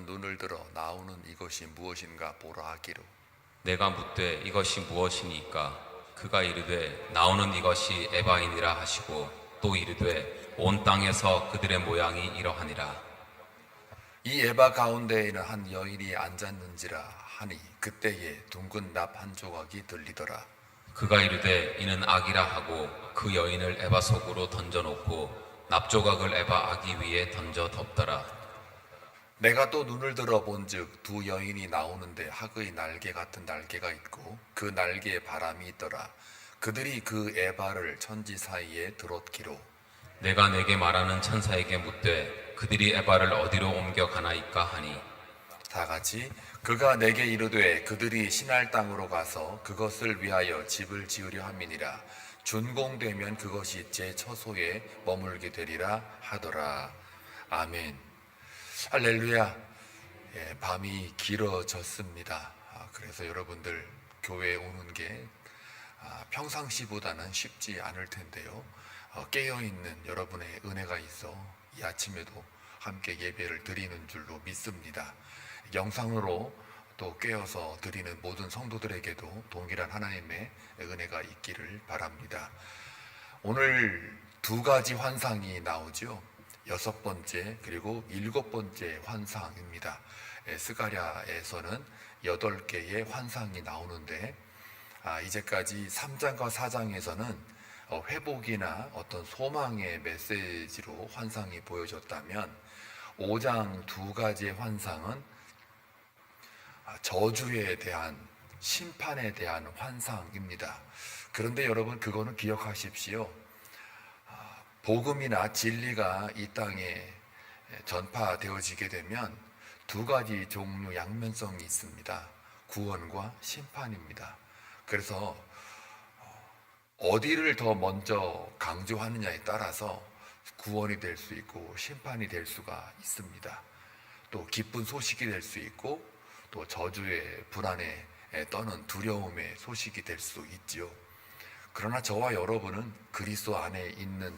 눈을 들어 나오는 이것이 무엇인가 보라 하기로. 내가 묻되 이것이 무엇이니까 그가 이르되 나오는 이것이 에바이니라 하시고 또 이르되 온 땅에서 그들의 모양이 이러하니라. 이 에바 가운데에는 한 여인이 앉았는지라 하니 그때에 둥근 납 한 조각이 들리더라. 그가 이르되 이는 악이라 하고 그 여인을 에바 속으로 던져놓고 납조각을 에바 아기 위에 던져 덮더라. 내가 또 눈을 들어 본즉 두 여인이 나오는데 학의 날개 같은 날개가 있고 그 날개에 바람이 있더라. 그들이 그 에바를 천지 사이에 들었기로. 내가 내게 말하는 천사에게 묻되 그들이 에바를 어디로 옮겨 가나이까 하니 다 같이 그가 내게 이르되 그들이 신할 땅으로 가서 그것을 위하여 집을 지으려 함이니라. 준공되면 그것이 제 처소에 머물게 되리라 하더라. 아멘. 할렐루야. 밤이 길어졌습니다. 그래서 여러분들 교회에 오는 게 평상시보다는 쉽지 않을 텐데요. 깨어있는 여러분의 은혜가 있어 이 아침에도 함께 예배를 드리는 줄로 믿습니다. 영상으로 또 깨어서 드리는 모든 성도들에게도 동일한 하나님의 은혜가 있기를 바랍니다. 오늘 두 가지 환상이 나오죠. 6번째 그리고 7번째 환상입니다. 스가랴에서는 8개의 환상이 나오는데 이제까지 3장과 4장에서는 회복이나 어떤 소망의 메시지로 환상이 보여졌다면 5장 두 가지의 환상은 저주에 대한 심판에 대한 환상입니다. 그런데 여러분 그거는 기억하십시오. 복음이나 진리가 이 땅에 전파되어지게 되면 두 가지 종류 양면성이 있습니다. 구원과 심판입니다. 그래서 어디를 더 먼저 강조하느냐에 따라서 구원이 될 수 있고 심판이 될 수가 있습니다. 또 기쁜 소식이 될 수 있고 또 저주의 불안에 떠는 두려움의 소식이 될 수 있지요. 그러나 저와 여러분은 그리스도 안에 있는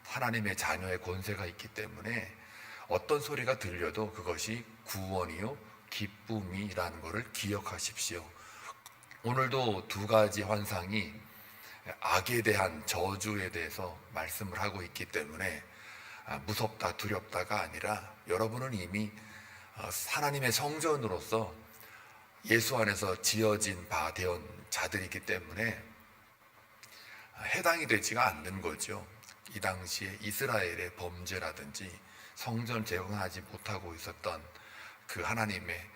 하나님의 자녀의 권세가 있기 때문에 어떤 소리가 들려도 그것이 구원이요 기쁨이라는 것을 기억하십시오. 오늘도 두 가지 환상이 악에 대한 저주에 대해서 말씀을 하고 있기 때문에 무섭다 두렵다가 아니라 여러분은 이미 하나님의 성전으로서 예수 안에서 지어진 바 되온 자들이기 때문에 해당이 되지가 않는 거죠. 이 당시에 이스라엘의 범죄라든지 성전 재건하지 못하고 있었던 그 하나님의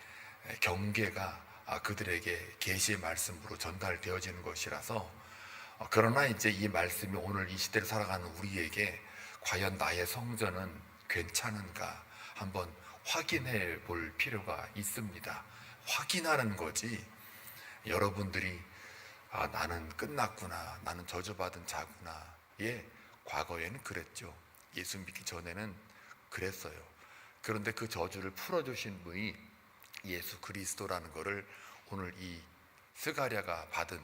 경계가 그들에게 계시의 말씀으로 전달되어지는 것이라서 그러나 이제 이 말씀이 오늘 이 시대를 살아가는 우리에게 과연 나의 성전은 괜찮은가 한번 확인해 볼 필요가 있습니다. 확인하는 거지 여러분들이 나는 끝났구나, 나는 저주받은 자구나. 예, 과거에는 그랬죠. 예수 믿기 전에는 그랬어요. 그런데 그 저주를 풀어주신 분이 예수 그리스도라는 것을 오늘 이 스가랴가 받은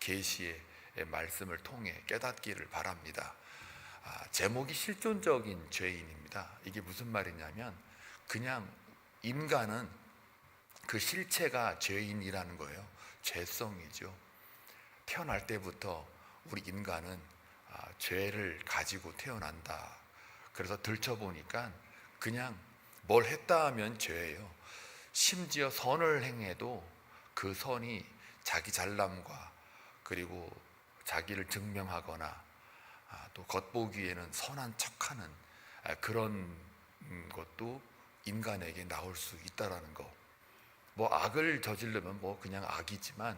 계시의 말씀을 통해 깨닫기를 바랍니다. 제목이 실존적인 죄인입니다. 이게 무슨 말이냐면 그냥 인간은 그 실체가 죄인이라는 거예요. 죄성이죠. 태어날 때부터 우리 인간은 죄를 가지고 태어난다. 그래서 들춰보니까 그냥 뭘 했다 하면 죄예요. 심지어 선을 행해도 그 선이 자기 잘남과 그리고 자기를 증명하거나 또 겉보기에는 선한 척하는 그런 것도 인간에게 나올 수 있다라는 거. 뭐 악을 저지르면 뭐 그냥 악이지만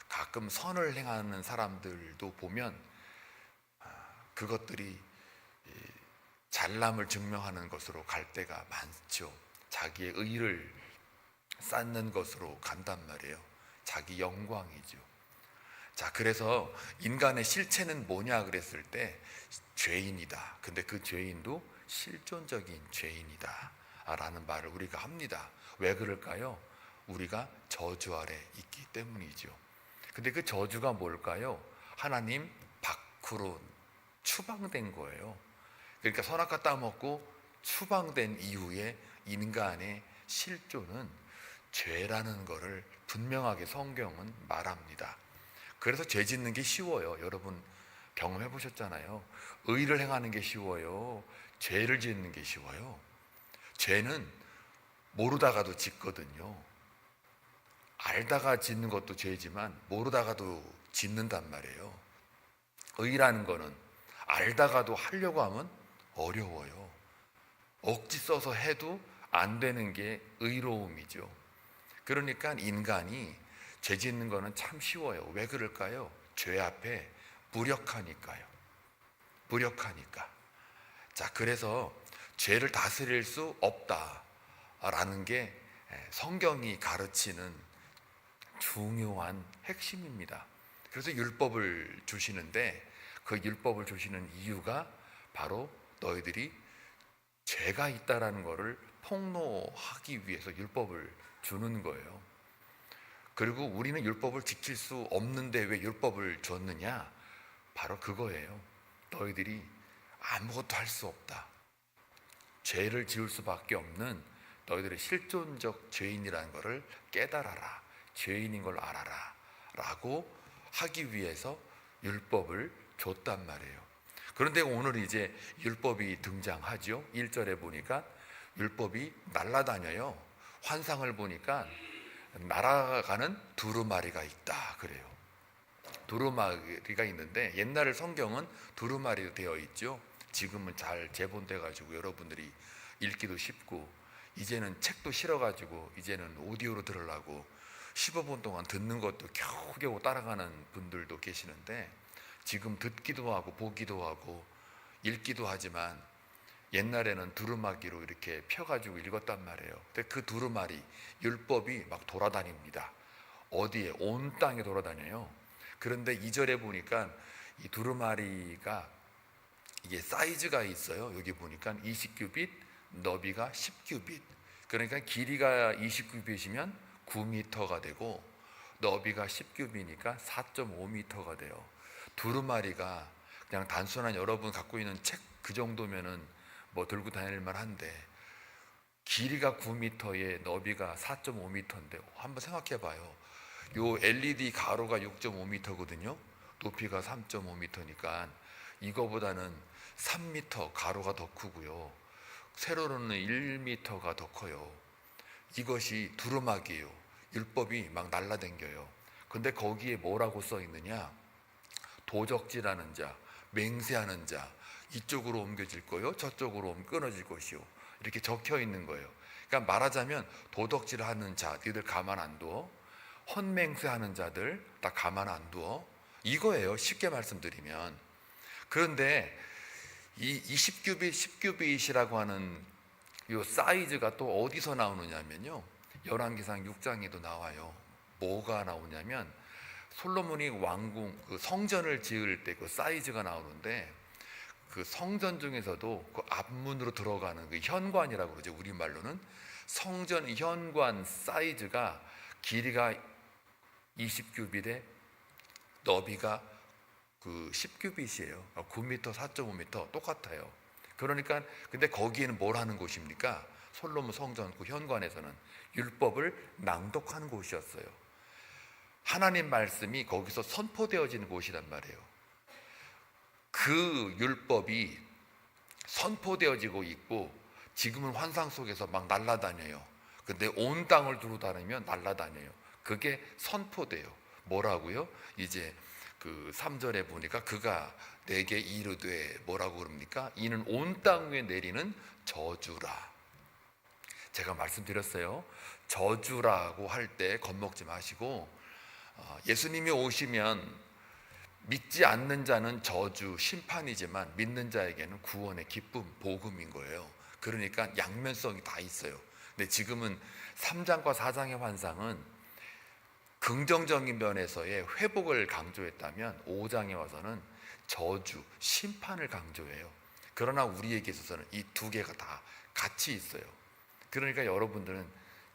가끔 선을 행하는 사람들도 보면 그것들이 잘남을 증명하는 것으로 갈 때가 많죠. 자기의 의를 쌓는 것으로 간단 말이에요. 자기 영광이죠. 자, 그래서 인간의 실체는 뭐냐 그랬을 때 죄인이다. 근데 그 죄인도 실존적인 죄인이다 라는 말을 우리가 합니다. 왜 그럴까요? 우리가 저주 아래 있기 때문이죠. 근데 그 저주가 뭘까요? 하나님 밖으로 추방된 거예요. 그러니까 선악과 따먹고 추방된 이후에 인간의 실존은 죄라는 것을 분명하게 성경은 말합니다. 그래서 죄 짓는 게 쉬워요. 여러분 경험해 보셨잖아요. 의를 행하는 게 쉬워요, 죄를 짓는 게 쉬워요? 죄는 모르다가도 짓거든요. 알다가 짓는 것도 죄지만 모르다가도 짓는단 말이에요. 의라는 거는 알다가도 하려고 하면 어려워요. 억지 써서 해도 안 되는 게 의로움이죠. 그러니까 인간이 죄 짓는 거는 참 쉬워요. 왜 그럴까요? 죄 앞에 무력하니까요. 무력하니까. 자, 그래서 죄를 다스릴 수 없다라는 게 성경이 가르치는 중요한 핵심입니다. 그래서 율법을 주시는데 그 율법을 주시는 이유가 바로 너희들이 죄가 있다라는 것을 폭로하기 위해서 율법을 주는 거예요. 그리고 우리는 율법을 지킬 수 없는데 왜 율법을 줬느냐? 바로 그거예요. 너희들이 아무것도 할 수 없다, 죄를 지을 수밖에 없는 너희들의 실존적 죄인이라는 것을 깨달아라, 죄인인 걸 알아라 라고 하기 위해서 율법을 줬단 말이에요. 그런데 오늘 이제 율법이 등장하죠. 1절에 보니까 율법이 날아다녀요. 환상을 보니까 날아가는 두루마리가 있다 그래요. 두루마리가 있는데 옛날 성경은 두루마리로 되어 있죠. 지금은 잘 재본돼 가지고 여러분들이 읽기도 쉽고, 이제는 책도 싫어가지고 이제는 오디오로 들으려고 15분 동안 듣는 것도 겨우겨우 따라가는 분들도 계시는데, 지금 듣기도 하고 보기도 하고 읽기도 하지만 옛날에는 두루마기로 이렇게 펴가지고 읽었단 말이에요. 근데 그 두루마리 율법이 막 돌아다닙니다. 어디에? 온 땅에 돌아다녀요. 그런데 2절에 보니까 이 두루마리가 이게 사이즈가 있어요. 여기 보니까 20규빗, 너비가 10규빗. 그러니까 길이가 20규빗이면 9m가 되고 너비가 10규빗이니까 4.5m가 돼요. 두루마리가 그냥 단순한 여러분 갖고 있는 책 그 정도면은 뭐 들고 다닐 만한데, 길이가 9m에 너비가 4.5m인데 한번 생각해 봐요. 요 LED 가로가 6.5m거든요. 높이가 3.5m니까 이거보다는 3m 가로가 더 크고요. 세로로는 1m가 더 커요. 이것이 두루마기예요. 율법이 막 날라댕겨요. 근데 거기에 뭐라고 써 있느냐? 도적질하는 자, 맹세하는 자, 이쪽으로 옮겨질 거요, 저쪽으로 끊어질 것이요, 이렇게 적혀 있는 거예요. 그러니까 말하자면 도덕질하는 자, 니들 가만 안 둬. 헌맹세하는 자들 다 가만 안 둬. 이거예요, 쉽게 말씀드리면. 그런데 이 20규빗, 10규빗이라고 하는 이 사이즈가 또 어디서 나오느냐면요, 열왕기상 6장에도 나와요. 뭐가 나오냐면 솔로몬이 왕궁 그 성전을 지을 때 그 사이즈가 나오는데, 그 성전 중에서도 그 앞문으로 들어가는 그 현관이라고 그러죠. 우리말로는 성전 현관 사이즈가 길이가 20규빗에 너비가 그 10규빗이에요. 9m, 4.5m 똑같아요. 그러니까 근데 거기에는 뭘 하는 곳입니까? 솔로몬 성전 그 현관에서는 율법을 낭독하는 곳이었어요. 하나님 말씀이 거기서 선포되어지는 곳이란 말이에요. 그 율법이 선포되어지고 있고 지금은 환상 속에서 막 날아다녀요. 근데 온 땅을 두루 다니면 날아다녀요. 그게 선포돼요. 뭐라고요? 이제 그 3절에 보니까 그가 내게 이르되 뭐라고 그럽니까? 이는 온 땅 위에 내리는 저주라. 제가 말씀드렸어요. 저주라고 할 때 겁먹지 마시고, 예수님이 오시면 믿지 않는 자는 저주, 심판이지만 믿는 자에게는 구원의 기쁨, 복음인 거예요. 그러니까 양면성이 다 있어요. 근데 지금은 3장과 4장의 환상은 긍정적인 면에서의 회복을 강조했다면 5장에 와서는 저주, 심판을 강조해요. 그러나 우리에게 있어서는 이 두 개가 다 같이 있어요. 그러니까 여러분들은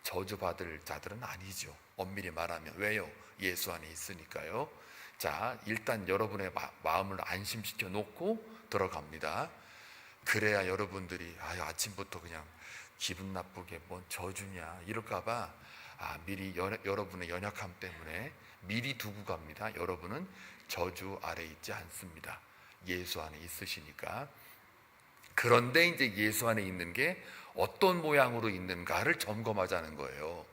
저주받을 자들은 아니죠. 엄밀히 말하면. 왜요? 예수 안에 있으니까요. 자, 일단 여러분의 마음을 안심시켜 놓고 들어갑니다. 그래야 여러분들이 아침부터 그냥 기분 나쁘게 뭔 저주냐 이럴까봐 미리 여러분의 연약함 때문에 미리 두고 갑니다. 여러분은 저주 아래 있지 않습니다. 예수 안에 있으시니까. 그런데 이제 예수 안에 있는 게 어떤 모양으로 있는가를 점검하자는 거예요.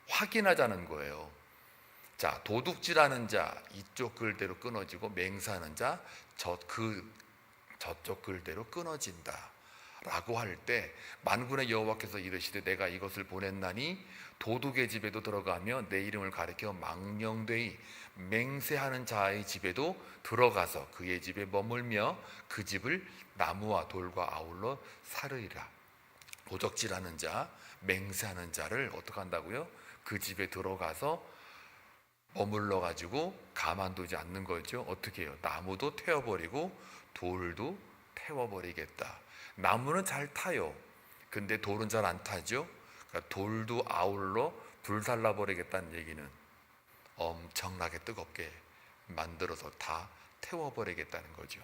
확인하자는 거예요. 자, 도둑질하는 자 이쪽 글대로 끊어지고 맹세하는 자 저쪽 글대로 끊어진다 라고 할 때, 만군의 여호와께서 이르시되 내가 이것을 보냈나니 도둑의 집에도 들어가며 내 이름을 가리켜 망령되이 맹세하는 자의 집에도 들어가서 그의 집에 머물며 그 집을 나무와 돌과 아울러 사르리라. 도적질하는 자, 맹세하는 자를 어떻게 한다고요? 그 집에 들어가서 머물러 가지고 가만두지 않는 거죠. 어떻게 해요? 나무도 태워버리고 돌도 태워버리겠다. 나무는 잘 타요. 근데 돌은 잘 안 타죠. 그러니까 돌도 아울러 불살라 버리겠다는 얘기는 엄청나게 뜨겁게 만들어서 다 태워버리겠다는 거죠.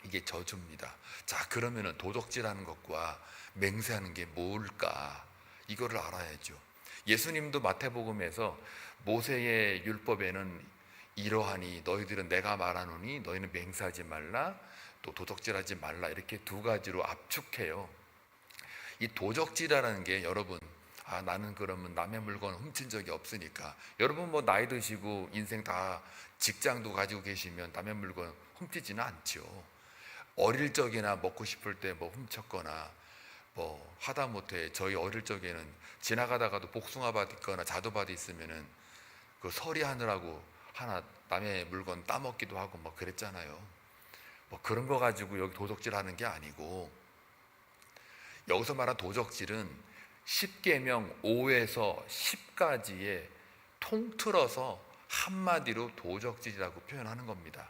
이게 저주입니다. 자, 그러면은 도적질하는 것과 맹세하는 게 뭘까? 이거를 알아야죠. 예수님도 마태복음에서 모세의 율법에는 이러하니 너희들은 내가 말하노니 너희는 맹세하지 말라, 또 도적질하지 말라, 이렇게 두 가지로 압축해요. 이 도적질이라는 게 여러분, 나는 그러면 남의 물건 훔친 적이 없으니까, 여러분 뭐 나이 드시고 인생 다 직장도 가지고 계시면 남의 물건 훔치지는 않죠. 어릴 적이나 먹고 싶을 때 뭐 훔쳤거나 뭐 하다못해 저희 어릴 적에는 지나가다가도 복숭아밭 있거나 자두밭 있으면은 그 서리하느라고 하나 남의 물건 따먹기도 하고 뭐 그랬잖아요. 뭐 그런 거 가지고 여기 도적질하는 게 아니고, 여기서 말한 도적질은 10계명 5에서 10가지에 통틀어서 한마디로 도적질이라고 표현하는 겁니다.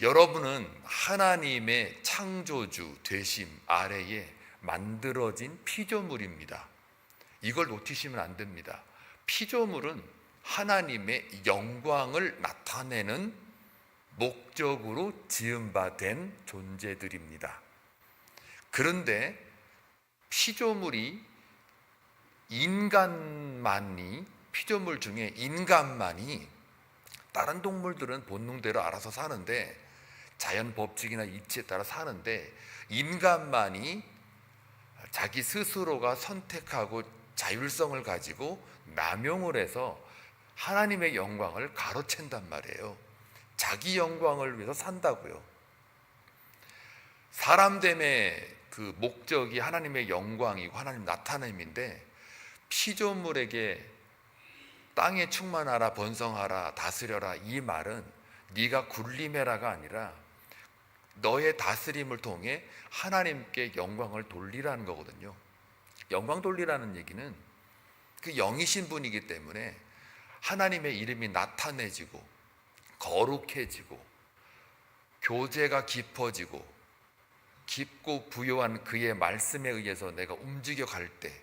여러분은 하나님의 창조주 되심 아래에 만들어진 피조물입니다. 이걸 놓치시면 안 됩니다. 피조물은 하나님의 영광을 나타내는 목적으로 지음받은 존재들입니다. 그런데 피조물 중에 인간만이, 다른 동물들은 본능대로 알아서 사는데, 자연 법칙이나 이치에 따라 사는데, 인간만이 자기 스스로가 선택하고 자율성을 가지고 남용을 해서 하나님의 영광을 가로챈단 말이에요. 자기 영광을 위해서 산다고요. 사람됨의 그 목적이 하나님의 영광이고 하나님 나타냄인데, 피조물에게 땅에 충만하라, 번성하라, 다스려라, 이 말은 네가 군림해라가 아니라 너의 다스림을 통해 하나님께 영광을 돌리라는 거거든요. 영광 돌리라는 얘기는 그 영이신 분이기 때문에 하나님의 이름이 나타내지고 거룩해지고 교제가 깊어지고 깊고 부요한 그의 말씀에 의해서 내가 움직여 갈 때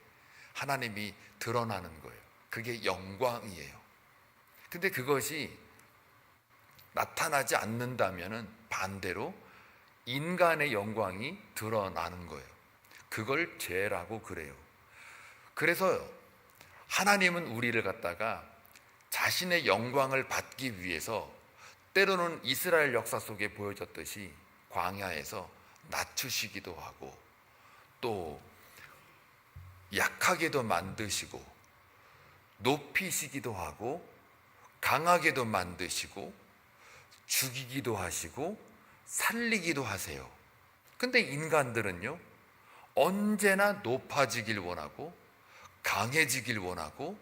하나님이 드러나는 거예요. 그게 영광이에요. 근데 그것이 나타나지 않는다면은 반대로 인간의 영광이 드러나는 거예요. 그걸 죄라고 그래요. 그래서 하나님은 우리를 갖다가 자신의 영광을 받기 위해서 때로는 이스라엘 역사 속에 보여졌듯이 광야에서 낮추시기도 하고, 또 약하게도 만드시고 높이시기도 하고 강하게도 만드시고 죽이기도 하시고 살리기도 하세요. 근데 인간들은요, 언제나 높아지길 원하고 강해지길 원하고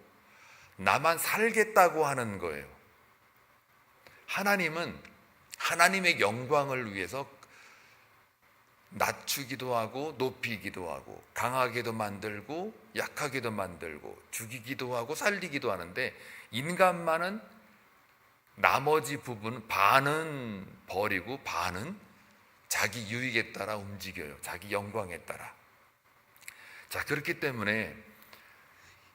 나만 살겠다고 하는 거예요. 하나님은 하나님의 영광을 위해서 낮추기도 하고 높이기도 하고 강하게도 만들고 약하게도 만들고 죽이기도 하고 살리기도 하는데, 인간만은 나머지 부분 반은 버리고 반은 자기 유익에 따라 움직여요. 자기 영광에 따라. 자, 그렇기 때문에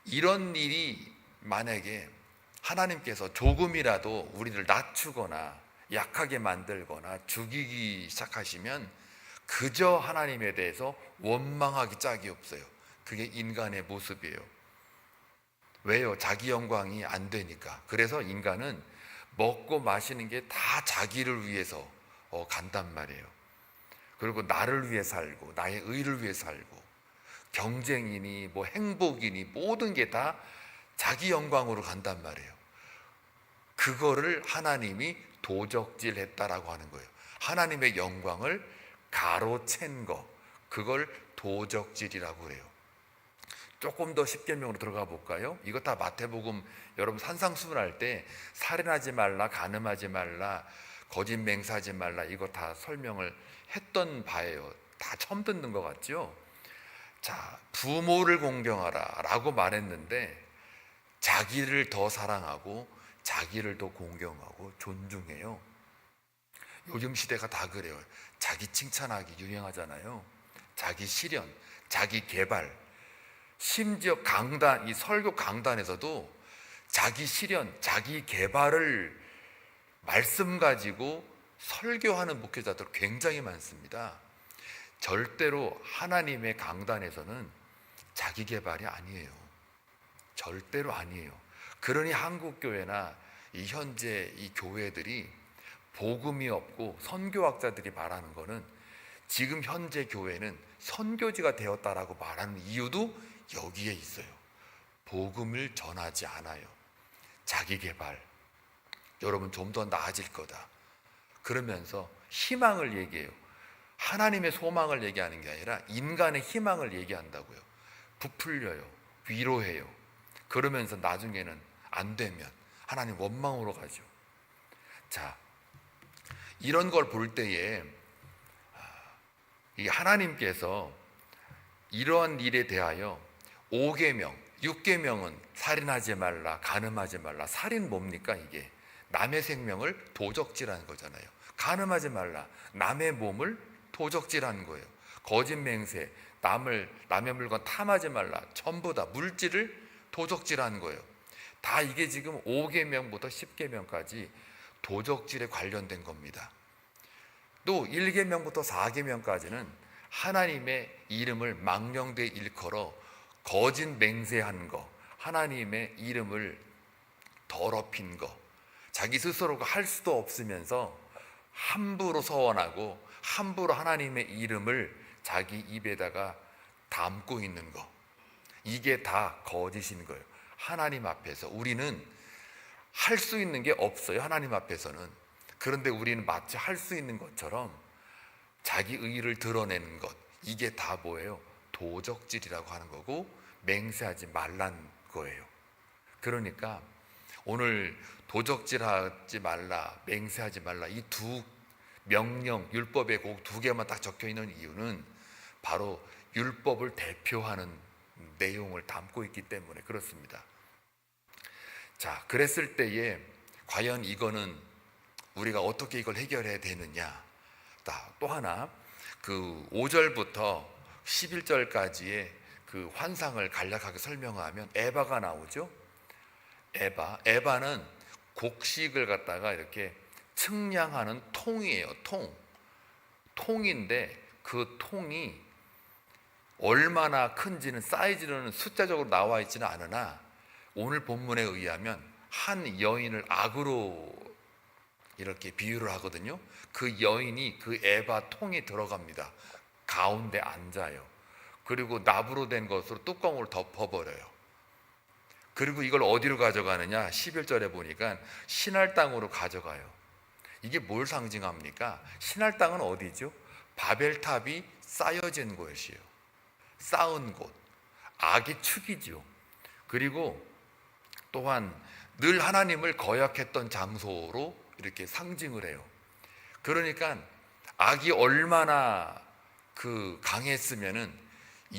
이런 일이 만약에 하나님께서 조금이라도 우리를 낮추거나 약하게 만들거나 죽이기 시작하시면 그저 하나님에 대해서 원망하기 짝이 없어요. 그게 인간의 모습이에요. 왜요? 자기 영광이 안 되니까. 그래서 인간은 먹고 마시는 게 다 자기를 위해서 간단 말이에요. 그리고 나를 위해 살고 나의 의를 위해 살고 경쟁이니 뭐 행복이니 모든 게 다 자기 영광으로 간단 말이에요. 그거를 하나님이 도적질했다라고 하는 거예요. 하나님의 영광을 가로챈 거, 그걸 도적질이라고 해요. 조금 더 십계명으로 들어가 볼까요? 이거 다 마태복음, 여러분 산상수훈할 때 살인하지 말라, 간음하지 말라, 거짓 맹세하지 말라, 이거 다 설명을 했던 바예요. 다 처음 듣는 것 같죠? 자, 부모를 공경하라 라고 말했는데 자기를 더 사랑하고 자기를 더 공경하고 존중해요. 요즘 시대가 다 그래요. 자기 칭찬하기 유행하잖아요. 자기 실현, 자기 개발. 심지어 강단, 이 설교 강단에서도 자기 실현, 자기 개발을 말씀 가지고 설교하는 목회자들 굉장히 많습니다. 절대로 하나님의 강단에서는 자기 개발이 아니에요. 절대로 아니에요. 그러니 한국교회나 이 현재 이 교회들이 복음이 없고 선교학자들이 말하는 거는 지금 현재 교회는 선교지가 되었다라고 말하는 이유도 여기에 있어요. 복음을 전하지 않아요. 자기 개발. 여러분 좀 더 나아질 거다. 그러면서 희망을 얘기해요. 하나님의 소망을 얘기하는 게 아니라 인간의 희망을 얘기한다고요. 부풀려요. 위로해요. 그러면서 나중에는 안 되면 하나님 원망으로 가죠. 자, 이런 걸 볼 때에 이 하나님께서 이러한 일에 대하여 5계명, 6계명은 살인하지 말라, 간음하지 말라. 살인 뭡니까 이게? 남의 생명을 도적질하는 거잖아요. 간음하지 말라, 남의 몸을 도적질하는 거예요. 거짓 맹세, 남의 물건 탐하지 말라. 전부 다 물질을 도적질하는 거예요. 다 이게 지금 5계명부터 10계명까지 도적질에 관련된 겁니다. 또 1계명부터 4계명까지는 하나님의 이름을 망령되이 일컬어 거짓 맹세한 거, 하나님의 이름을 더럽힌 거, 자기 스스로가 할 수도 없으면서 함부로 서원하고 함부로 하나님의 이름을 자기 입에다가 담고 있는 거, 이게 다 거짓인 거예요. 하나님 앞에서 우리는 할 수 있는 게 없어요. 하나님 앞에서는. 그런데 우리는 마치 할 수 있는 것처럼 자기 의의를 드러내는 것, 이게 다 뭐예요? 도적질이라고 하는 거고 맹세하지 말란 거예요. 그러니까 오늘 도적질하지 말라, 맹세하지 말라, 이 두 명령, 율법에 그 두 개만 딱 적혀 있는 이유는 바로 율법을 대표하는 내용을 담고 있기 때문에 그렇습니다. 자, 그랬을 때에 과연 이거는 우리가 어떻게 이걸 해결해야 되느냐? 또 하나, 그 5절부터 11절까지의 그 환상을 간략하게 설명하면 에바가 나오죠. 에바는 곡식을 갖다가 이렇게 측량하는 통이에요. 통인데 그 통이 얼마나 큰지는 사이즈로는 숫자적으로 나와 있지는 않으나 오늘 본문에 의하면 한 여인을 악으로 이렇게 비유를 하거든요. 그 여인이 그 에바 통에 들어갑니다. 가운데 앉아요. 그리고 납으로 된 것으로 뚜껑을 덮어버려요. 그리고 이걸 어디로 가져가느냐? 11절에 보니까 신할 땅으로 가져가요. 이게 뭘 상징합니까? 신할 땅은 어디죠? 바벨탑이 쌓여진 곳이에요. 쌓은 곳. 악의 축이죠. 그리고 또한 늘 하나님을 거역했던 장소로 이렇게 상징을 해요. 그러니까 악이 얼마나 강했으면은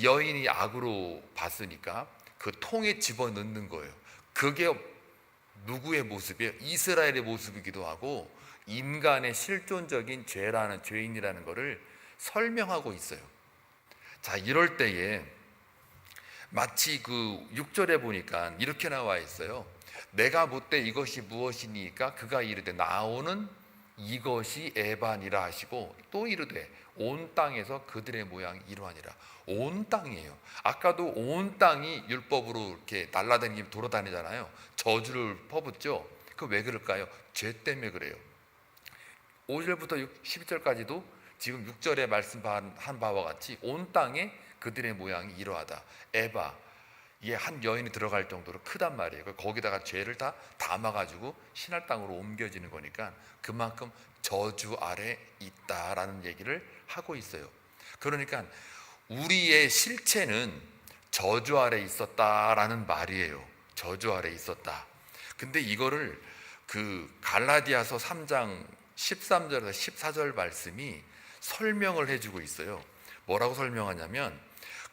여인이 악으로 봤으니까 그 통에 집어넣는 거예요. 그게 누구의 모습이에요? 이스라엘의 모습이기도 하고 인간의 실존적인 죄인이라는 것을 설명하고 있어요. 자, 이럴 때에 마치 그 6절에 보니까 이렇게 나와 있어요. 내가 묻되 이것이 무엇이니까 그가 이르되 나오는 이것이 에반이라 하시고 또 이르되 온 땅에서 그들의 모양이 이러하니라. 온 땅이에요. 아까도 온 땅이 율법으로 이렇게 날아다니고 돌아다니잖아요. 저주를 퍼붓죠. 그 왜 그럴까요? 죄 때문에 그래요. 5절부터 12절까지도 지금 6절에 말씀한 바와 같이 온 땅에 그들의 모양이 이러하다. 에바, 이게 한 여인이 들어갈 정도로 크단 말이에요. 거기다가 죄를 다 담아가지고 신할 땅으로 옮겨지는 거니까 그만큼 저주 아래 있다라는 얘기를 하고 있어요. 그러니까 우리의 실체는 저주 아래 있었다라는 말이에요. 저주 아래 있었다. 근데 이거를 그 갈라디아서 3장 13절에서 14절 말씀이 설명을 해주고 있어요. 뭐라고 설명하냐면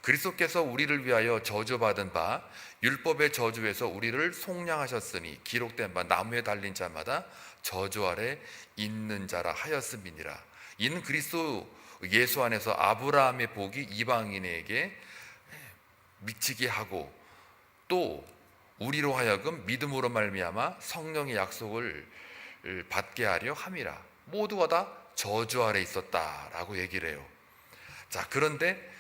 그리스도께서 우리를 위하여 저주받은 바 율법의 저주에서 우리를 속량하셨으니 기록된 바 나무에 달린 자마다 저주 아래 있는 자라 하였음이니라. 이는 그리스도 예수 안에서 아브라함의 복이 이방인에게 미치게 하고 또 우리로 하여금 믿음으로 말미암아 성령의 약속을 받게 하려 함이라. 모두가 다 저주 아래 있었다라고 얘기를 해요. 자, 그런데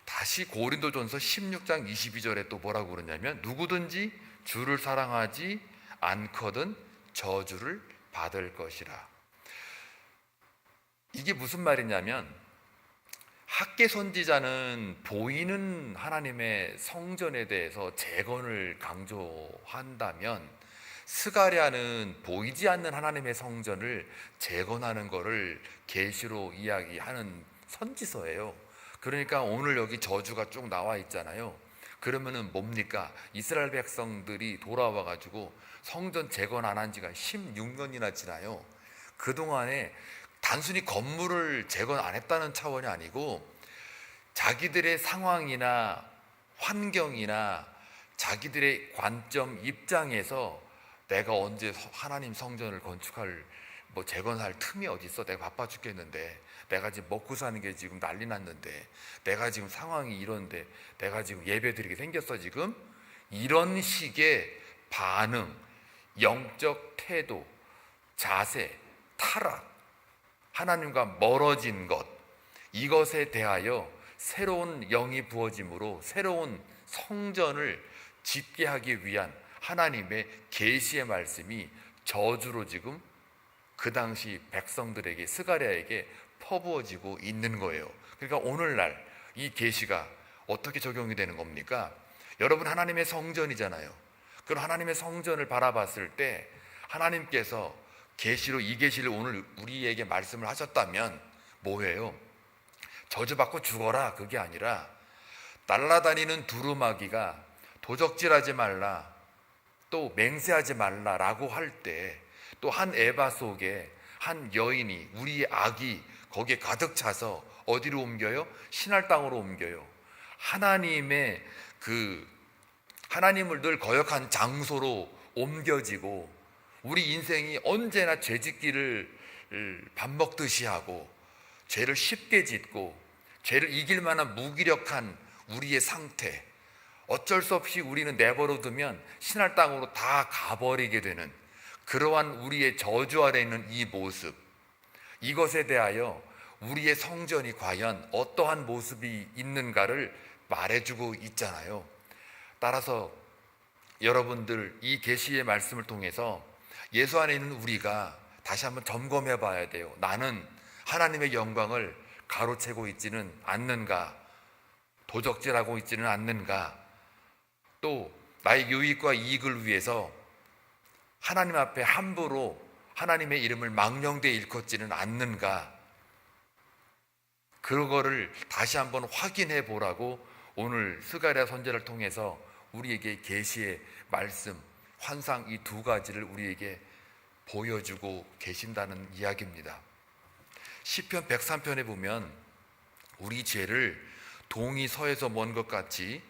다시 고린도전서 16장 22절에 또 뭐라고 그러냐면 누구든지 주를 사랑하지 않거든 저주를 받을 것이라. 이게 무슨 말이냐면 학개 선지자는 보이는 하나님의 성전에 대해서 재건을 강조한다면 스가랴는 보이지 않는 하나님의 성전을 재건하는 것을 계시로 이야기하는 선지서예요. 그러니까 오늘 여기 저주가 쭉 나와 있잖아요. 그러면은 뭡니까? 이스라엘 백성들이 돌아와 가지고 성전 재건 안 한 지가 16년이나 지나요. 그동안에 단순히 건물을 재건 안 했다는 차원이 아니고 자기들의 상황이나 환경이나 자기들의 관점 입장에서 내가 언제 하나님 성전을 건축할 재건할 틈이 어디 있어? 내가 바빠 죽겠는데, 내가 지금 먹고 사는 게 지금 난리 났는데, 내가 지금 상황이 이런데, 내가 지금 예배드리게 생겼어 지금? 이런 식의 반응, 영적 태도, 자세, 타락, 하나님과 멀어진 것, 이것에 대하여 새로운 영이 부어짐으로 새로운 성전을 짓게 하기 위한 하나님의 계시의 말씀이 저주로 지금 그 당시 백성들에게, 스가랴에게 퍼부어지고 있는 거예요. 그러니까 오늘날 이 계시가 어떻게 적용이 되는 겁니까? 여러분, 하나님의 성전이잖아요. 그럼 하나님의 성전을 바라봤을 때 하나님께서 계시로 이 계시를 오늘 우리에게 말씀을 하셨다면 뭐예요? 저주받고 죽어라, 그게 아니라 날아다니는 두루마기가 도적질하지 말라, 또 맹세하지 말라라고 할 때 또 한 에바 속에 한 여인이, 우리의 악이 거기에 가득 차서 어디로 옮겨요? 신할 땅으로 옮겨요. 하나님의 하나님을 늘 거역한 장소로 옮겨지고 우리 인생이 언제나 죄짓기를 밥 먹듯이 하고 죄를 쉽게 짓고 죄를 이길 만한 무기력한 우리의 상태, 어쩔 수 없이 우리는 내버려 두면 신할 땅으로 다 가버리게 되는 그러한 우리의 저주 아래 있는 이 모습, 이것에 대하여 우리의 성전이 과연 어떠한 모습이 있는가를 말해주고 있잖아요. 따라서 여러분들 이 계시의 말씀을 통해서 예수 안에 있는 우리가 다시 한번 점검해 봐야 돼요. 나는 하나님의 영광을 가로채고 있지는 않는가? 도적질하고 있지는 않는가? 또 나의 유익과 이익을 위해서 하나님 앞에 함부로 하나님의 이름을 망령되이 일컫지는 않는가? 그거를 다시 한번 확인해 보라고 오늘 스가랴 선지자를 통해서 우리에게 계시의 말씀, 환상 이 두 가지를 우리에게 보여주고 계신다는 이야기입니다. 시편 103편에 보면 우리 죄를 동이 서에서 먼 것 같이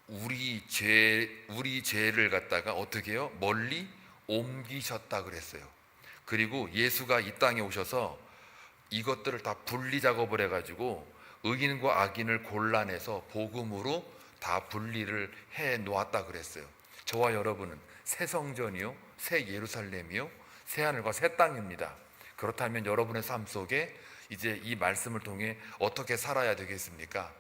우리 죄를 갖다가 어떻게 해요? 멀리 옮기셨다 그랬어요. 그리고 예수가 이 땅에 오셔서 이것들을 다 분리 작업을 해가지고 의인과 악인을 골라내서 복음으로 다 분리를 해 놓았다 그랬어요. 저와 여러분은 새 성전이요, 새 예루살렘이요, 새 하늘과 새 땅입니다. 그렇다면 여러분의 삶 속에 이제 이 말씀을 통해 어떻게 살아야 되겠습니까?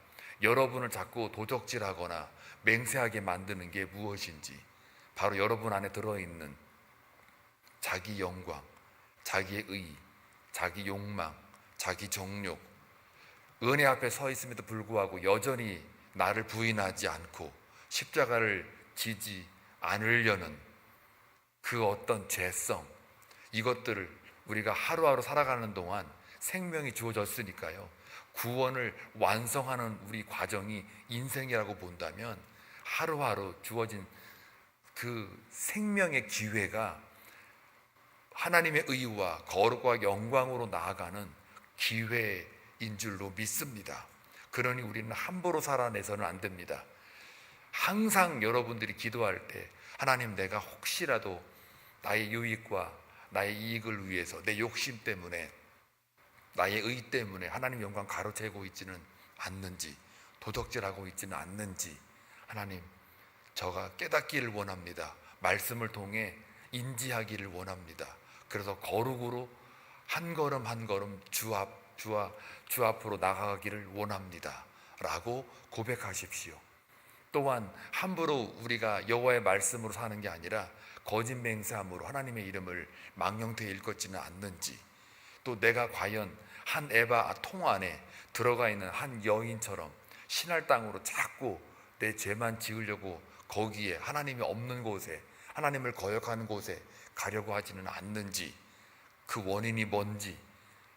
여러분을 자꾸 도적질하거나 맹세하게 만드는 게 무엇인지, 바로 여러분 안에 들어있는 자기 영광, 자기의 의, 자기 욕망, 자기 정욕, 은혜 앞에 서 있음에도 불구하고 여전히 나를 부인하지 않고 십자가를 지지 않으려는 그 어떤 죄성, 이것들을 우리가 하루하루 살아가는 동안 생명이 주어졌으니까요, 구원을 완성하는 우리 과정이 인생이라고 본다면 하루하루 주어진 그 생명의 기회가 하나님의 의와 거룩과 영광으로 나아가는 기회인 줄로 믿습니다. 그러니 우리는 함부로 살아내서는 안 됩니다. 항상 여러분들이 기도할 때 하나님, 내가 혹시라도 나의 유익과 나의 이익을 위해서 내 욕심 때문에, 나의 의 때문에 하나님 영광 가로채고 있지는 않는지, 도적질하고 있지는 않는지, 하나님, 저가 깨닫기를 원합니다. 말씀을 통해 인지하기를 원합니다. 그래서 거룩으로 한 걸음 한 걸음 주 앞으로 나아가기를 원합니다 라고 고백하십시오. 또한 함부로 우리가 여호와의 말씀으로 사는 게 아니라 거짓 맹세함으로 하나님의 이름을 망령되이 일컫지는 않는지, 또 내가 과연 한 에바 통 안에 들어가 있는 한 여인처럼 신할 땅으로 자꾸 내 죄만 지으려고 거기에 하나님이 없는 곳에, 하나님을 거역하는 곳에 가려고 하지는 않는지, 그 원인이 뭔지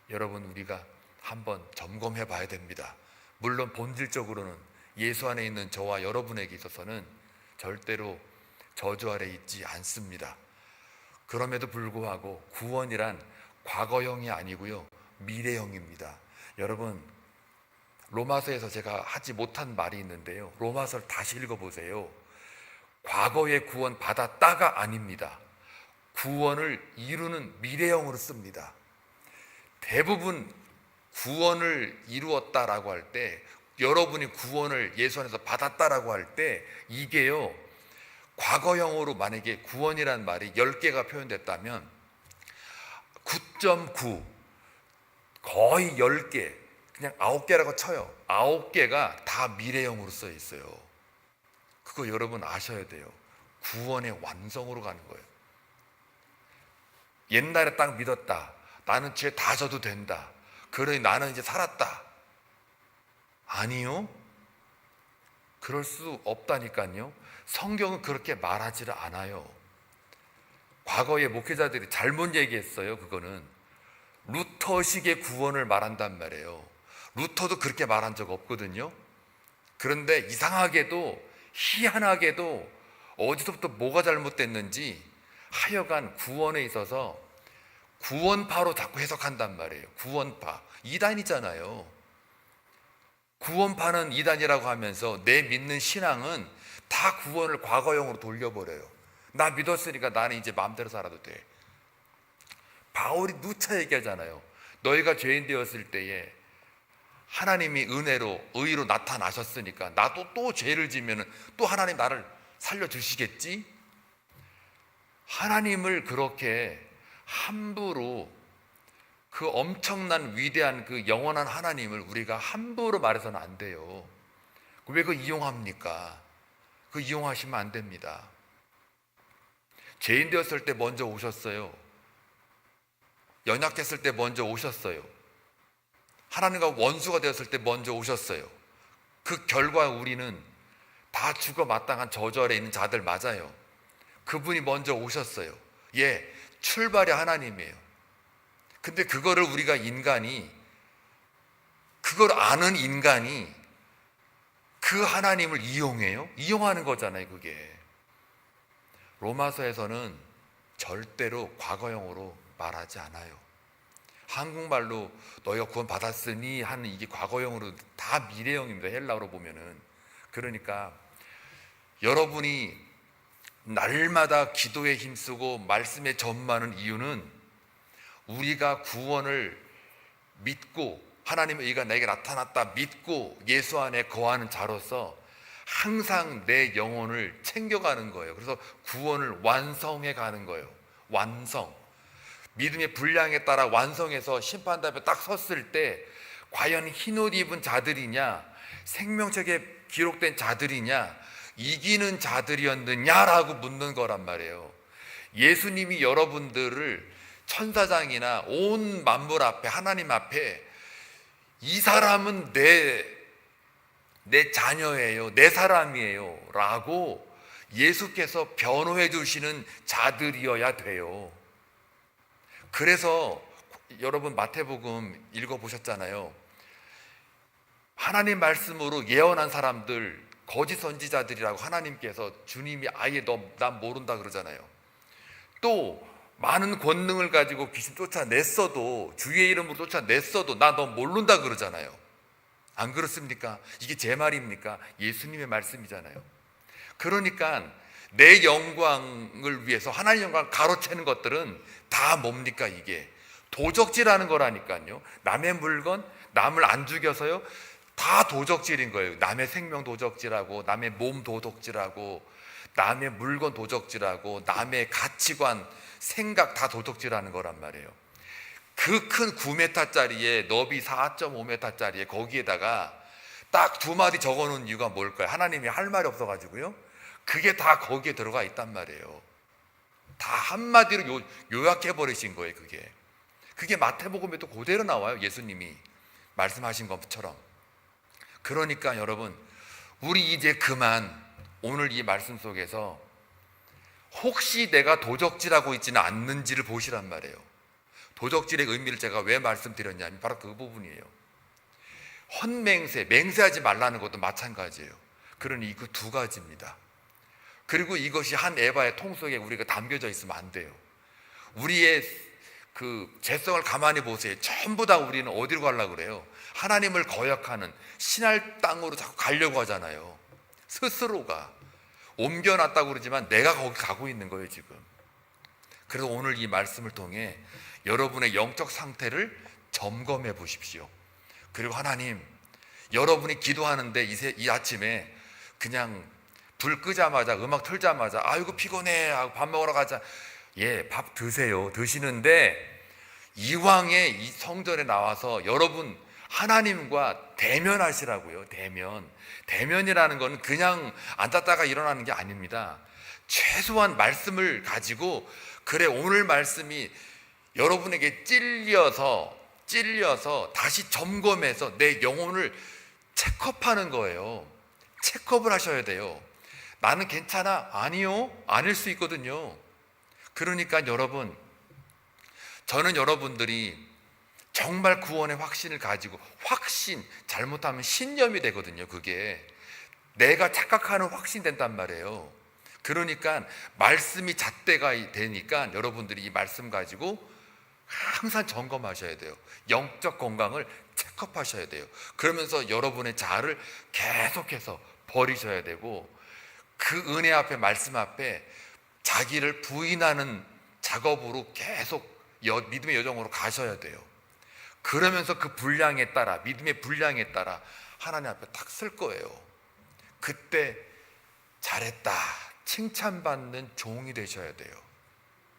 여러분 우리가 한번 점검해 봐야 됩니다. 물론 본질적으로는 예수 안에 있는 저와 여러분에게 있어서는 절대로 저주 아래 있지 않습니다. 그럼에도 불구하고 구원이란 과거형이 아니고요, 미래형입니다. 여러분, 로마서에서 제가 하지 못한 말이 있는데요, 로마서를 다시 읽어보세요. 과거의 구원 받았다가 아닙니다. 구원을 이루는 미래형으로 씁니다. 대부분 구원을 이루었다라고 할 때, 여러분이 구원을 예수 안에서 받았다라고 할 때, 이게요, 과거형으로 만약에 구원이라는 말이 10개가 표현됐다면 9.9, 거의 10개, 그냥 9개라고 쳐요. 9개가 다 미래형으로 써 있어요. 그거 여러분 아셔야 돼요. 구원의 완성으로 가는 거예요. 옛날에 딱 믿었다, 나는 죄 다 져도 된다, 그러니 나는 이제 살았다. 아니요, 그럴 수 없다니까요. 성경은 그렇게 말하지를 않아요. 과거의 목회자들이 잘못 얘기했어요. 그거는 루터식의 구원을 말한단 말이에요. 루터도 그렇게 말한 적 없거든요. 그런데 이상하게도, 희한하게도 어디서부터 뭐가 잘못됐는지 하여간 구원에 있어서 구원파로 자꾸 해석한단 말이에요. 구원파, 이단이잖아요. 구원파는 이단이라고 하면서 내 믿는 신앙은 다 구원을 과거형으로 돌려버려요. 나 믿었으니까 나는 이제 마음대로 살아도 돼. 바울이 누차 얘기하잖아요. 너희가 죄인 되었을 때에 하나님이 은혜로, 의로 나타나셨으니까 나도 또 죄를 지면 또 하나님 나를 살려주시겠지? 하나님을 그렇게 함부로, 그 엄청난 위대한 그 영원한 하나님을 우리가 함부로 말해서는 안 돼요. 왜 그거 이용합니까? 그거 이용하시면 안 됩니다. 죄인 되었을 때 먼저 오셨어요. 연약했을 때 먼저 오셨어요. 하나님과 원수가 되었을 때 먼저 오셨어요. 그 결과 우리는 다 죽어 마땅한 저주 아래 있는 자들 맞아요. 그분이 먼저 오셨어요. 예, 출발이 하나님이에요. 근데 그거를 우리가 인간이, 그걸 아는 인간이 그 하나님을 이용해요? 이용하는 거잖아요, 그게. 로마서에서는 절대로 과거형으로 말하지 않아요. 한국말로 너희가 구원 받았으니 하는 이게 과거형으로 다 미래형입니다. 헬라어로 보면은. 그러니까 여러분이 날마다 기도에 힘쓰고 말씀에 전무하는 이유는 우리가 구원을 믿고 하나님의 의가 내게 나타났다 믿고 예수 안에 거하는 자로서 항상 내 영혼을 챙겨가는 거예요. 그래서 구원을 완성해 가는 거예요. 완성. 믿음의 분량에 따라 완성해서 심판답에 딱 섰을 때 과연 흰옷 입은 자들이냐, 생명책에 기록된 자들이냐, 이기는 자들이었느냐라고 묻는 거란 말이에요. 예수님이 여러분들을 천사장이나 온 만물 앞에, 하나님 앞에 이 사람은 내 자녀예요, 내 사람이에요 라고 예수께서 변호해 주시는 자들이어야 돼요. 그래서 여러분 마태복음 읽어보셨잖아요. 하나님 말씀으로 예언한 사람들, 거짓 선지자들이라고 하나님께서, 주님이 아예 난 모른다 그러잖아요. 또 많은 권능을 가지고 귀신 쫓아냈어도, 주의 이름으로 쫓아냈어도 나 너 모른다 그러잖아요. 안 그렇습니까? 이게 제 말입니까? 예수님의 말씀이잖아요. 그러니까 내 영광을 위해서 하나님 영광을 가로채는 것들은 다 뭡니까? 이게 도적질하는 거라니까요. 남의 물건, 남을 안 죽여서요, 다 도적질인 거예요. 남의 생명 도적질하고, 남의 몸 도적질하고, 남의 물건 도적질하고, 남의 가치관, 생각 다 도적질하는 거란 말이에요. 그 큰 9m짜리에 너비 4.5m짜리에 거기에다가 딱 2마디 적어놓은 이유가 뭘까요? 하나님이 할 말이 없어가지고요. 그게 다 거기에 들어가 있단 말이에요. 다 한마디로 요약해버리신 거예요. 그게 마태복음에도 그대로 나와요. 예수님이 말씀하신 것처럼. 그러니까 여러분, 우리 이제 그만 오늘 이 말씀 속에서 혹시 내가 도적질하고 있지는 않는지를 보시란 말이에요. 도적질의 의미를 제가 왜 말씀드렸냐면 바로 그 부분이에요. 헛맹세, 맹세하지 말라는 것도 마찬가지예요. 그러니 그 두 가지입니다. 그리고 이것이 한 에바의 통 속에 우리가 담겨져 있으면 안 돼요. 우리의 그 죄성을 가만히 보세요. 전부 다 우리는 어디로 가려고 그래요? 하나님을 거역하는 신할 땅으로 자꾸 가려고 하잖아요. 스스로가 옮겨놨다고 그러지만 내가 거기 가고 있는 거예요 지금. 그래서 오늘 이 말씀을 통해 여러분의 영적 상태를 점검해 보십시오. 그리고 하나님, 여러분이 기도하는데 이 아침에 그냥 불 끄자마자, 음악 틀자마자 아이고 피곤해 하고 밥 먹으러 가자. 예, 밥 드세요. 드시는데 이왕에 이 성전에 나와서 여러분 하나님과 대면하시라고요. 대면이라는 건 그냥 앉았다가 일어나는 게 아닙니다. 최소한 말씀을 가지고, 그래 오늘 말씀이 여러분에게 찔려서 다시 점검해서 내 영혼을 체크업하는 거예요. 체크업을 하셔야 돼요. 나는 괜찮아? 아니요, 아닐 수 있거든요. 그러니까 여러분, 저는 여러분들이 정말 구원의 확신을 가지고, 확신, 잘못하면 신념이 되거든요. 그게 내가 착각하는 확신 된단 말이에요. 그러니까 말씀이 잣대가 되니까 여러분들이 이 말씀 가지고 항상 점검하셔야 돼요. 영적 건강을 체크업하셔야 돼요. 그러면서 여러분의 자아를 계속해서 버리셔야 되고, 그 은혜 앞에, 말씀 앞에 자기를 부인하는 작업으로 계속 믿음의 여정으로 가셔야 돼요. 그러면서 그 분량에 따라, 믿음의 분량에 따라 하나님 앞에 딱 쓸 거예요. 그때 잘했다, 칭찬받는 종이 되셔야 돼요.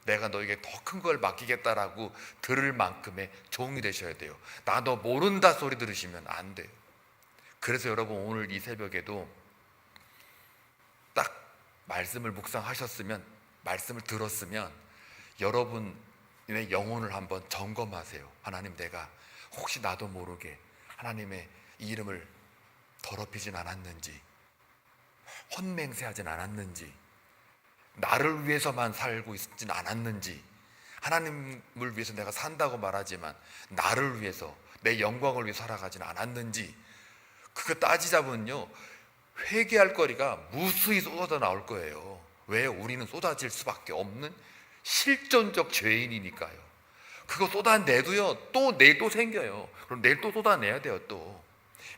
내가 너에게 더 큰 걸 맡기겠다라고 들을 만큼의 종이 되셔야 돼요. 나 너 모른다 소리 들으시면 안 돼요. 그래서 여러분, 오늘 이 새벽에도 딱 말씀을 묵상하셨으면, 말씀을 들었으면 여러분의 영혼을 한번 점검하세요. 하나님, 내가 혹시 나도 모르게 하나님의 이름을 더럽히진 않았는지, 헛맹세하진 않았는지, 나를 위해서만 살고 있진 않았는지, 하나님을 위해서 내가 산다고 말하지만 나를 위해서, 내 영광을 위해 살아가진 않았는지, 그거 따지자면요, 회개할 거리가 무수히 쏟아져 나올 거예요. 왜? 우리는 쏟아질 수밖에 없는 실존적 죄인이니까요. 그거 쏟아내도요, 또 내일 또 생겨요. 그럼 내일 또 쏟아내야 돼요. 또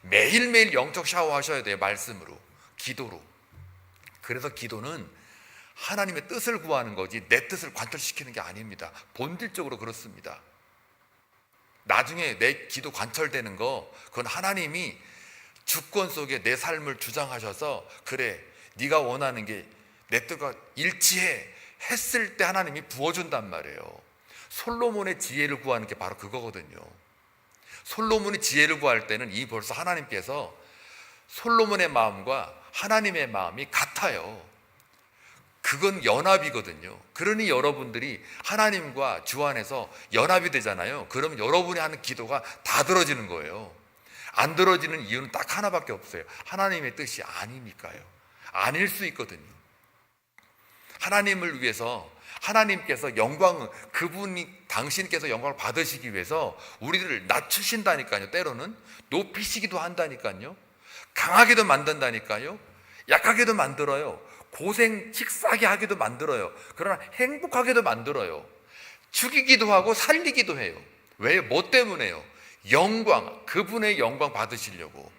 매일매일 영적 샤워하셔야 돼요. 말씀으로, 기도로. 그래서 기도는 하나님의 뜻을 구하는 거지 내 뜻을 관철시키는 게 아닙니다. 본질적으로 그렇습니다. 나중에 내 기도 관철되는 거, 그건 하나님이 주권 속에 내 삶을 주장하셔서, 그래 네가 원하는 게 내 뜻과 일치해 했을 때 하나님이 부어준단 말이에요. 솔로몬의 지혜를 구하는 게 바로 그거거든요. 솔로몬이 지혜를 구할 때는 이 벌써 하나님께서 솔로몬의 마음과 하나님의 마음이 같아요. 그건 연합이거든요. 그러니 여러분들이 하나님과 주 안에서 연합이 되잖아요. 그러면 여러분이 하는 기도가 다 들어지는 거예요. 안 들어지는 이유는 딱 하나밖에 없어요. 하나님의 뜻이 아니니까요. 아닐 수 있거든요. 하나님을 위해서 하나님께서 영광, 그분이 당신께서 영광을 받으시기 위해서 우리들을 낮추신다니까요. 때로는 높이시기도 한다니까요. 강하게도 만든다니까요. 약하게도 만들어요. 고생 칙싸게 하기도 만들어요. 그러나 행복하게도 만들어요. 죽이기도 하고 살리기도 해요. 왜? 뭐 때문에요? 영광, 그분의 영광 받으시려고.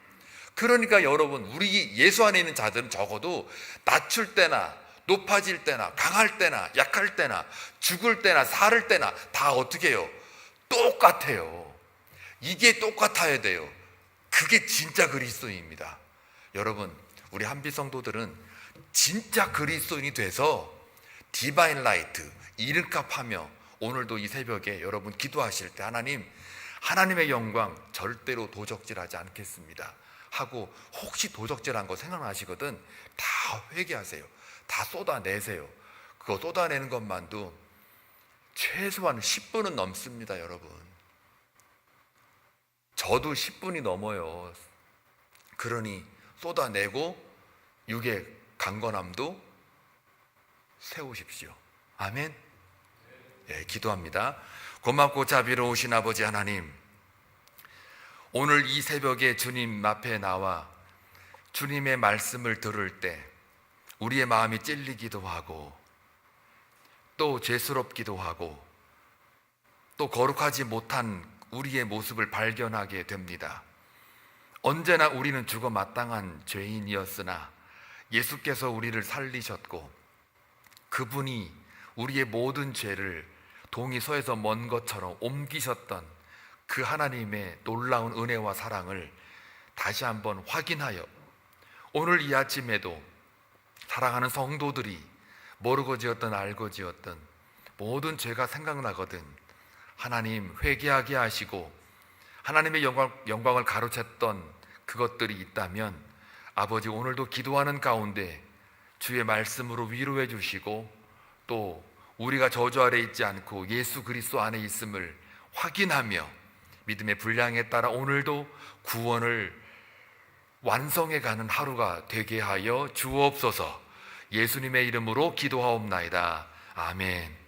그러니까 여러분, 우리 예수 안에 있는 자들은 적어도 낮출 때나 높아질 때나 강할 때나 약할 때나 죽을 때나 살을 때나 다 어떻게 해요? 똑같아요. 이게 똑같아야 돼요. 그게 진짜 그리스도인입니다. 여러분, 우리 한빛 성도들은 진짜 그리스도인이 돼서 디바인 라이트, 이름값하며 오늘도 이 새벽에 여러분 기도하실 때 하나님의 영광 절대로 도적질하지 않겠습니다 하고, 혹시 도적질한 거 생각나시거든 다 회개하세요. 다 쏟아내세요. 그거 쏟아내는 것만도 최소한 10분은 넘습니다. 여러분, 저도 10분이 넘어요. 그러니 쏟아내고 육의 강건함도 세우십시오. 아멘. 예, 기도합니다. 고맙고 자비로우신 아버지 하나님, 오늘 이 새벽에 주님 앞에 나와 주님의 말씀을 들을 때 우리의 마음이 찔리기도 하고 또 죄스럽기도 하고 또 거룩하지 못한 우리의 모습을 발견하게 됩니다. 언제나 우리는 죽어 마땅한 죄인이었으나 예수께서 우리를 살리셨고 그분이 우리의 모든 죄를 동이 서에서 먼 것처럼 옮기셨던 그 하나님의 놀라운 은혜와 사랑을 다시 한번 확인하여 오늘 이 아침에도 사랑하는 성도들이 모르고 지었던 알고 지었던 모든 죄가 생각나거든 하나님 회개하게 하시고 하나님의 영광을 가로챘던 그것들이 있다면 아버지, 오늘도 기도하는 가운데 주의 말씀으로 위로해 주시고 또 우리가 저주 아래 있지 않고 예수 그리스도 안에 있음을 확인하며 믿음의 분량에 따라 오늘도 구원을 완성해 가는 하루가 되게 하여 주옵소서. 예수님의 이름으로 기도하옵나이다. 아멘.